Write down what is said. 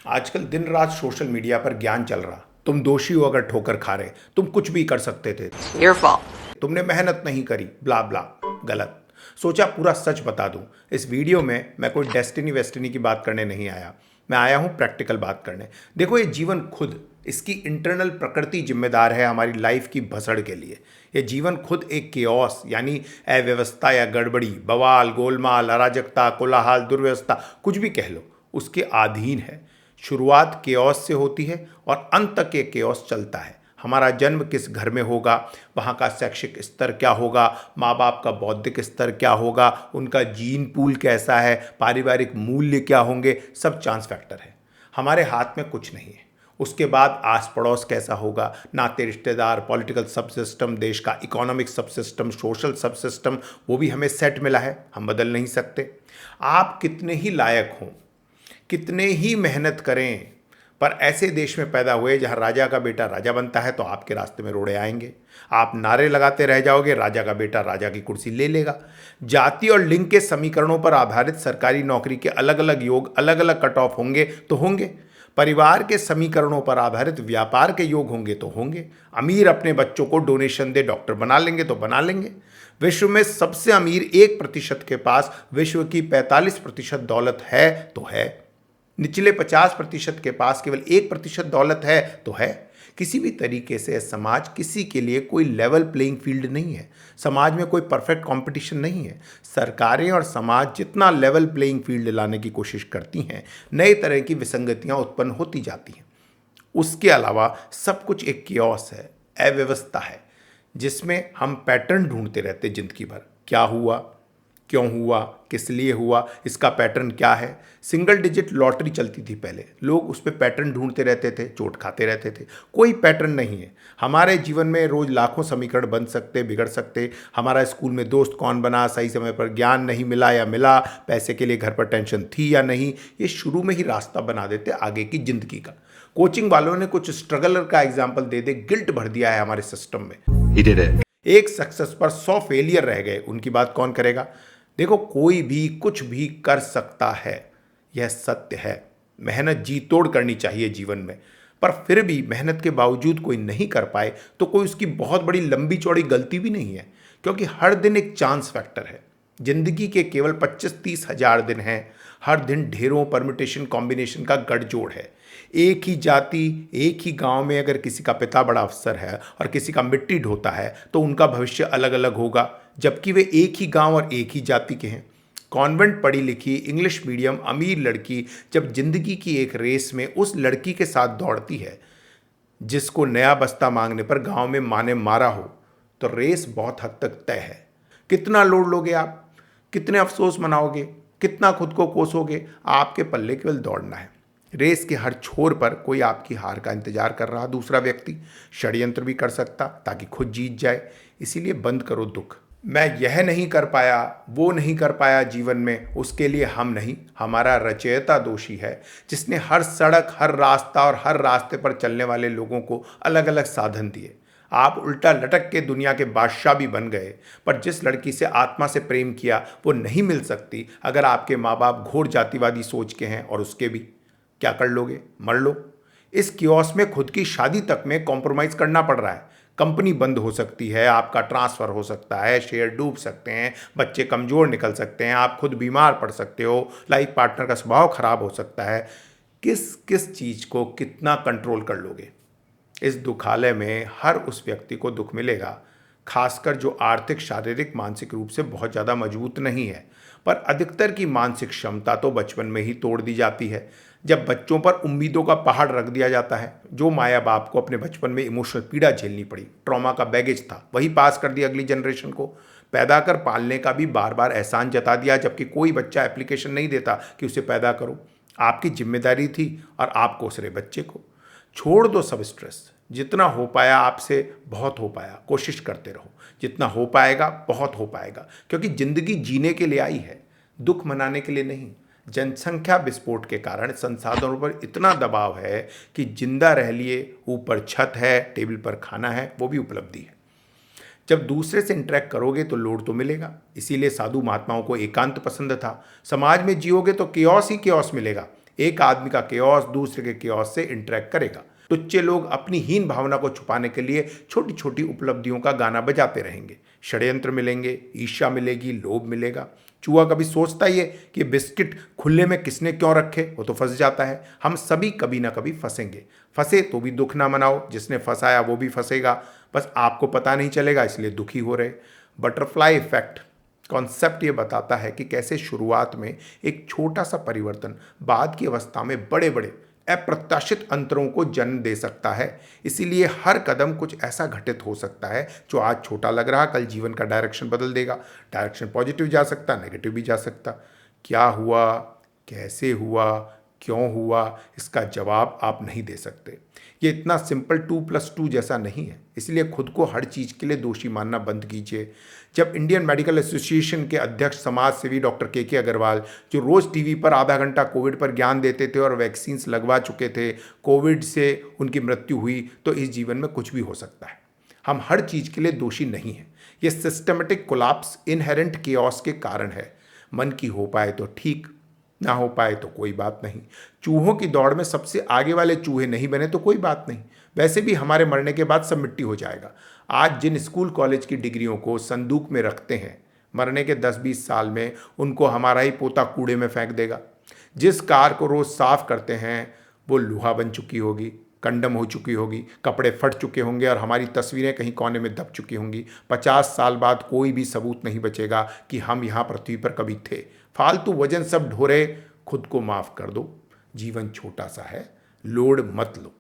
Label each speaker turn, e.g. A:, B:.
A: आजकल दिन रात सोशल मीडिया पर ज्ञान चल रहा। तुम दोषी हो अगर ठोकर खा रहे, तुम कुछ भी कर सकते थे,
B: Your fault.
A: तुमने मेहनत नहीं करी, ब्ला ब्ला। गलत। सोचा पूरा सच बता दूं। इस वीडियो में मैं कोई डेस्टिनी वेस्टिनी की बात करने नहीं आया। मैं आया हूं प्रैक्टिकल बात करने। देखो, ये जीवन खुद, इसकी इंटरनल प्रकृति जिम्मेदार है हमारी लाइफ की भसड़ के लिए। ये जीवन खुद एक केओस यानी अव्यवस्था या गड़बड़ी, बवाल, गोलमाल, अराजकता, कोलाहल, दुर्व्यवस्था, कुछ भी कह लो, उसके अधीन है। शुरुआत केओस से होती है और अंत तक ये केओस चलता है। हमारा जन्म किस घर में होगा, वहाँ का शैक्षिक स्तर क्या होगा, माँ बाप का बौद्धिक स्तर क्या होगा, उनका जीन पूल कैसा है, पारिवारिक मूल्य क्या होंगे, सब चांस फैक्टर है। हमारे हाथ में कुछ नहीं है। उसके बाद आस पड़ोस कैसा होगा, नाते रिश्तेदार, पॉलिटिकल सब सिस्टम, देश का इकोनॉमिक सब सिस्टम, सोशल सब सिस्टम, वो भी हमें सेट मिला है, हम बदल नहीं सकते। आप कितने ही लायक हों, कितने ही मेहनत करें, पर ऐसे देश में पैदा हुए जहां राजा का बेटा राजा बनता है तो आपके रास्ते में रोड़े आएंगे। आप नारे लगाते रह जाओगे, राजा का बेटा राजा की कुर्सी ले लेगा। जाति और लिंग के समीकरणों पर आधारित सरकारी नौकरी के अलग अलग योग, अलग अलग कट ऑफ होंगे तो होंगे। परिवार के समीकरणों पर आधारित व्यापार के योग होंगे तो होंगे। अमीर अपने बच्चों को डोनेशन दे डॉक्टर बना लेंगे तो बना लेंगे। विश्व में सबसे अमीर 1% के पास विश्व की 45% दौलत है तो है। निचले 50% के पास केवल 1% दौलत है तो है। किसी भी तरीके से समाज किसी के लिए कोई लेवल प्लेइंग फील्ड नहीं है। समाज में कोई परफेक्ट कंपटीशन नहीं है। सरकारें और समाज जितना लेवल प्लेइंग फील्ड लाने की कोशिश करती हैं, नए तरह की विसंगतियां उत्पन्न होती जाती हैं। उसके अलावा सब कुछ एक कियोस है, अव्यवस्था है, जिसमें हम पैटर्न ढूंढते रहते जिंदगी भर। क्या हुआ, क्यों हुआ, किस लिए हुआ, इसका पैटर्न क्या है। सिंगल डिजिट लॉटरी चलती थी पहले, लोग उस पर पैटर्न ढूंढते रहते थे, चोट खाते रहते थे। कोई पैटर्न नहीं है। हमारे जीवन में रोज लाखों समीकरण बन सकते, बिगड़ सकते। हमारा स्कूल में दोस्त कौन बना, सही समय पर ज्ञान नहीं मिला या मिला, पैसे के लिए घर पर टेंशन थी या नहीं, ये शुरू में ही रास्ता बना देते आगे की जिंदगी का। कोचिंग वालों ने कुछ स्ट्रगलर का एग्जाम्पल दे दे गिल्ट भर दिया है हमारे सिस्टम में।
C: He did it.
A: एक सक्सेस पर 100 फेलियर रह गए, उनकी बात कौन करेगा। देखो, कोई भी कुछ भी कर सकता है, यह सत्य है। मेहनत जी तोड़ करनी चाहिए जीवन में, पर फिर भी मेहनत के बावजूद कोई नहीं कर पाए तो कोई उसकी बहुत बड़ी लंबी चौड़ी गलती भी नहीं है, क्योंकि हर दिन एक चांस फैक्टर है। जिंदगी के केवल 25-30 हजार दिन हैं। हर दिन ढेरों परम्यूटेशन कॉम्बिनेशन का गठजोड़ है। एक ही जाति, एक ही गांव में अगर किसी का पिता बड़ा अफसर है और किसी का मिट्टी ढोता है तो उनका भविष्य अलग अलग होगा, जबकि वे एक ही गांव और एक ही जाति के हैं। कॉन्वेंट पढ़ी लिखी इंग्लिश मीडियम अमीर लड़की जब जिंदगी की एक रेस में उस लड़की के साथ दौड़ती है जिसको नया बस्ता मांगने पर गांव में माँ ने मारा हो, तो रेस बहुत हद तक तय है। कितना लोड लोगे आप, कितने अफसोस मनाओगे, कितना खुद को कोसोगे, आपके पल्ले केवल दौड़ना है। रेस के हर छोर पर कोई आपकी हार का इंतजार कर रहा दूसरा व्यक्ति षड्यंत्र भी कर सकता ताकि खुद जीत जाए। इसीलिए बंद करो दुख। मैं यह नहीं कर पाया, वो नहीं कर पाया जीवन में, उसके लिए हम नहीं, हमारा रचयिता दोषी है, जिसने हर सड़क, हर रास्ता और हर रास्ते पर चलने वाले लोगों को अलग अलग साधन दिए। आप उल्टा लटक के दुनिया के बादशाह भी बन गए, पर जिस लड़की से आत्मा से प्रेम किया वो नहीं मिल सकती अगर आपके माँ बाप घोर जातिवादी सोच के हैं। और उसके भी क्या कर लोगे, मर लो। इस कियोस में खुद की शादी तक में कॉम्प्रोमाइज करना पड़ रहा है। कंपनी बंद हो सकती है, आपका ट्रांसफर हो सकता है, शेयर डूब सकते हैं, बच्चे कमजोर निकल सकते हैं, आप खुद बीमार पड़ सकते हो, लाइफ पार्टनर का स्वभाव खराब हो सकता है। किस किस चीज़ को कितना कंट्रोल कर लोगे। इस दुखालय में हर उस व्यक्ति को दुख मिलेगा, खासकर जो आर्थिक, शारीरिक, मानसिक रूप से बहुत ज़्यादा मजबूत नहीं है। पर अधिकतर की मानसिक क्षमता तो बचपन में ही तोड़ दी जाती है, जब बच्चों पर उम्मीदों का पहाड़ रख दिया जाता है। जो माया बाप को अपने बचपन में इमोशनल पीड़ा झेलनी पड़ी, ट्रॉमा का बैगेज था, वही पास कर दिया अगली जनरेशन को। पैदा कर पालने का भी बार बार एहसान जता दिया, जबकि कोई बच्चा एप्लीकेशन नहीं देता कि उसे पैदा करो। आपकी जिम्मेदारी थी और आप कोस रहे बच्चे को। छोड़ दो सब स्ट्रेस। जितना हो पाया आपसे बहुत हो पाया, कोशिश करते रहो। जितना हो पाएगा बहुत हो पाएगा, क्योंकि जिंदगी जीने के लिए आई है, दुख मनाने के लिए नहीं। जनसंख्या विस्फोट के कारण संसाधनों पर इतना दबाव है कि जिंदा रह लिए, ऊपर छत है, टेबल पर खाना है, वो भी उपलब्धि है। जब दूसरे से इंटरेक्ट करोगे तो लोड तो मिलेगा। इसीलिए साधु महात्माओं को एकांत पसंद था। समाज में जियोगे तो कियोस ही कियोस मिलेगा। एक आदमी का केओस दूसरे के केओस से इंटरेक्ट करेगा। टुच्चे लोग अपनी हीन भावना को छुपाने के लिए छोटी छोटी उपलब्धियों का गाना बजाते रहेंगे। षड्यंत्र मिलेंगे, ईर्ष्या मिलेगी, लोभ मिलेगा। चूहा कभी सोचता ही है कि बिस्किट खुले में किसने क्यों रखे, वो तो फंस जाता है। हम सभी कभी ना कभी फंसेंगे। फंसे तो भी दुख ना मनाओ, जिसने फंसाया वो भी फंसेगा, बस आपको पता नहीं चलेगा, इसलिए दुखी हो रहे। बटरफ्लाई इफेक्ट कॉन्सेप्ट ये बताता है कि कैसे शुरुआत में एक छोटा सा परिवर्तन बाद की अवस्था में बड़े बड़े अप्रत्याशित अंतरों को जन्म दे सकता है। इसीलिए हर कदम कुछ ऐसा घटित हो सकता है जो आज छोटा लग रहा, कल जीवन का डायरेक्शन बदल देगा। डायरेक्शन पॉजिटिव जा सकता, नेगेटिव भी जा सकता। क्या हुआ, कैसे हुआ, क्यों हुआ, इसका जवाब आप नहीं दे सकते। ये इतना सिंपल 2+2 जैसा नहीं है। इसलिए खुद को हर चीज़ के लिए दोषी मानना बंद कीजिए। जब इंडियन मेडिकल एसोसिएशन के अध्यक्ष समाज सेवी डॉक्टर के अग्रवाल, जो रोज़ टीवी पर आधा घंटा कोविड पर ज्ञान देते थे और वैक्सीन्स लगवा चुके थे, कोविड से उनकी मृत्यु हुई, तो इस जीवन में कुछ भी हो सकता है। हम हर चीज़ के लिए दोषी नहीं हैं। ये सिस्टमेटिक कोलैप्स इनहेरेंट केओस के कारण है। मन की हो पाए तो ठीक, ना हो पाए तो कोई बात नहीं। चूहों की दौड़ में सबसे आगे वाले चूहे नहीं बने तो कोई बात नहीं। वैसे भी हमारे मरने के बाद सब मिट्टी हो जाएगा। आज जिन स्कूल कॉलेज की डिग्रियों को संदूक में रखते हैं, मरने के 10-20 साल में उनको हमारा ही पोता कूड़े में फेंक देगा। जिस कार को रोज़ साफ करते हैं वो लोहा बन चुकी होगी, कंडम हो चुकी होगी, कपड़े फट चुके होंगे और हमारी तस्वीरें कहीं कोने में दब चुकी होंगी। 50 साल बाद कोई भी सबूत नहीं बचेगा कि हम यहाँ पृथ्वी पर कभी थे। फालतू वजन सब ढोरे, खुद को माफ़ कर दो। जीवन छोटा सा है, लोड मत लो।